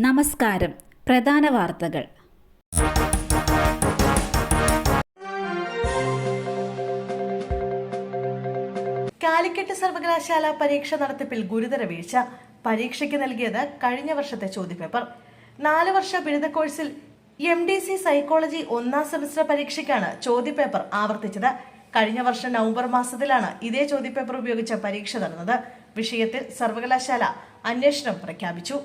നമസ്കാരം. പ്രധാന വാർത്തകൾ. കാലിക്കറ്റ് സർവകലാശാല പരീക്ഷ നടത്തിപ്പിൽ ഗുരുതര വീഴ്ച. പരീക്ഷയ്ക്ക് നൽകിയത് കഴിഞ്ഞ വർഷത്തെ ചോദ്യപേപ്പർ. 4 വർഷ ബിരുദ കോഴ്സിൽ MDC സൈക്കോളജി 1ാം സെമസ്റ്റർ പരീക്ഷയ്ക്കാണ് ചോദ്യപേപ്പർ ആവർത്തിച്ചത്. കഴിഞ്ഞ വർഷം നവംബർ മാസത്തിലാണ് ഇതേ ചോദ്യപേപ്പർ ഉപയോഗിച്ച പരീക്ഷ നടന്നത്. വിഷയത്തിൽ സർവകലാശാല അന്വേഷണം പ്രഖ്യാപിച്ചു.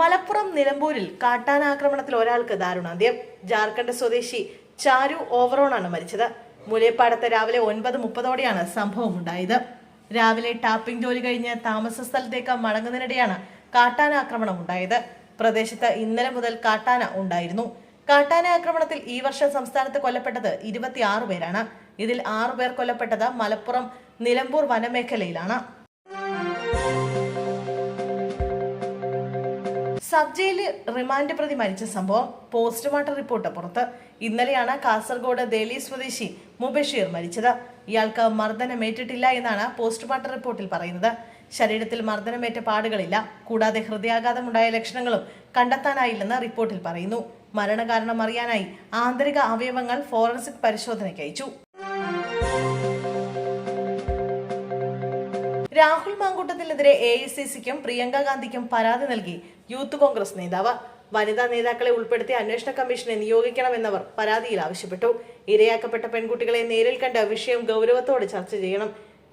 മലപ്പുറം നിലമ്പൂരിൽ കാട്ടാന ആക്രമണത്തിൽ ഒരാൾക്ക് ദാരുണാന്ത്യം. ജാർഖണ്ഡ് സ്വദേശി ചാരു ഓവറോണാണ് മരിച്ചത്. മുലേപ്പാടത്ത് രാവിലെ 9:30ഓടെയാണ് സംഭവം ഉണ്ടായത്. രാവിലെ ടാപ്പിംഗ് ജോലി കഴിഞ്ഞ് താമസ സ്ഥലത്തേക്ക് മടങ്ങുന്നതിനിടെയാണ് കാട്ടാന ആക്രമണം ഉണ്ടായത്. പ്രദേശത്ത് ഇന്നലെ മുതൽ കാട്ടാന ഉണ്ടായിരുന്നു. കാട്ടാന ആക്രമണത്തിൽ ഈ വർഷം സംസ്ഥാനത്ത് കൊല്ലപ്പെട്ടത് 26 പേരാണ്. ഇതിൽ 6 പേർ കൊല്ലപ്പെട്ടത് മലപ്പുറം നിലമ്പൂർ വനമേഖലയിലാണ്. സബ് ജയിലിൽ റിമാൻഡ് പ്രതി മരിച്ച സംഭവം. പോസ്റ്റ്മോർട്ടം റിപ്പോർട്ട് പുറത്ത്. ഇന്നലെയാണ് കാസർഗോഡ് ദേലി സ്വദേശി മുബഷീർ മരിച്ചത്. ഇയാൾക്ക് മർദ്ദനമേറ്റിട്ടില്ല എന്നാണ് പോസ്റ്റ്മോർട്ടം റിപ്പോർട്ടിൽ പറയുന്നത്. ശരീരത്തിൽ മർദ്ദനമേറ്റ പാടുകളില്ല. കൂടാതെ ഹൃദയാഘാതമുണ്ടായ ലക്ഷണങ്ങളും കണ്ടെത്താനായില്ലെന്ന് റിപ്പോർട്ടിൽ പറയുന്നു. മരണകാരണം അറിയാനായി ആന്തരിക അവയവങ്ങൾ ഫോറൻസിക് പരിശോധനയ്ക്ക് അയച്ചു. രാഹുൽ മാങ്കൂട്ടത്തിനെതിരെ AICCക്കും പ്രിയങ്ക ഗാന്ധിക്കും പരാതി നൽകി യൂത്ത് കോൺഗ്രസ് നേതാവ്. വനിതാ നേതാക്കളെ ഉൾപ്പെടുത്തി അന്വേഷണ കമ്മീഷനെ നിയോഗിക്കണമെന്നവർ പരാതിയിൽ ആവശ്യപ്പെട്ടു. ഇരയാക്കപ്പെട്ട പെൺകുട്ടികളെ നേരിൽ കണ്ട് വിഷയം ഗൗരവത്തോടെ ചർച്ച ചെയ്യണം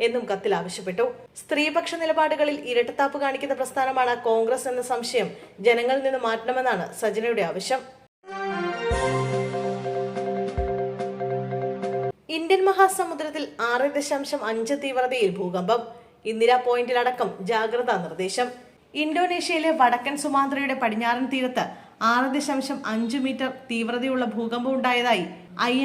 എന്നും കത്തിൽ ആവശ്യപ്പെട്ടു. സ്ത്രീപക്ഷ നിലപാടുകളിൽ ഇരട്ടത്താപ്പ് കാണിക്കുന്ന പ്രസ്ഥാനമാണ് കോൺഗ്രസ് എന്ന സംശയം ജനങ്ങളിൽ നിന്ന് മാറ്റണമെന്നാണ് സജനയുടെ ആവശ്യം. ഇന്ത്യൻ മഹാസമുദ്രത്തിൽ 6.5 തീവ്രതയിൽ ഭൂകമ്പം. ഇന്ദിര പോയിന്റിലടക്കം ജാഗ്രതാ നിർദ്ദേശം. ഇന്തോനേഷ്യയിലെ വടക്കൻ സുമാത്രയുടെ പടിഞ്ഞാറൻ തീരത്ത് 6.5 മീറ്റർ തീവ്രതയുള്ള ഭൂകമ്പം ഉണ്ടായതായി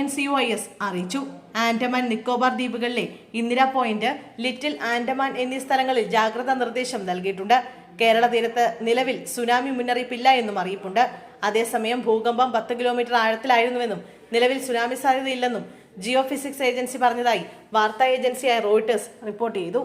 INCOIS അറിയിച്ചു. ആൻഡമാൻ നിക്കോബാർ ദ്വീപുകളിലെ ഇന്ദിര പോയിന്റ്, ലിറ്റിൽ ആൻഡമാൻ എന്നീ സ്ഥലങ്ങളിൽ ജാഗ്രതാ നിർദ്ദേശം നൽകിയിട്ടുണ്ട്. കേരള തീരത്ത് നിലവിൽ സുനാമി മുന്നറിയിപ്പില്ല എന്നും അറിയിപ്പുണ്ട്. അതേസമയം ഭൂകമ്പം 10 കിലോമീറ്റർ ആഴത്തിലായിരുന്നുവെന്നും നിലവിൽ സുനാമി സാധ്യതയില്ലെന്നും ജിയോഫിസിക്സ് ഏജൻസി പറഞ്ഞതായി വാർത്താ ഏജൻസിയായ റോയിട്ടേഴ്സ് റിപ്പോർട്ട് ചെയ്തു.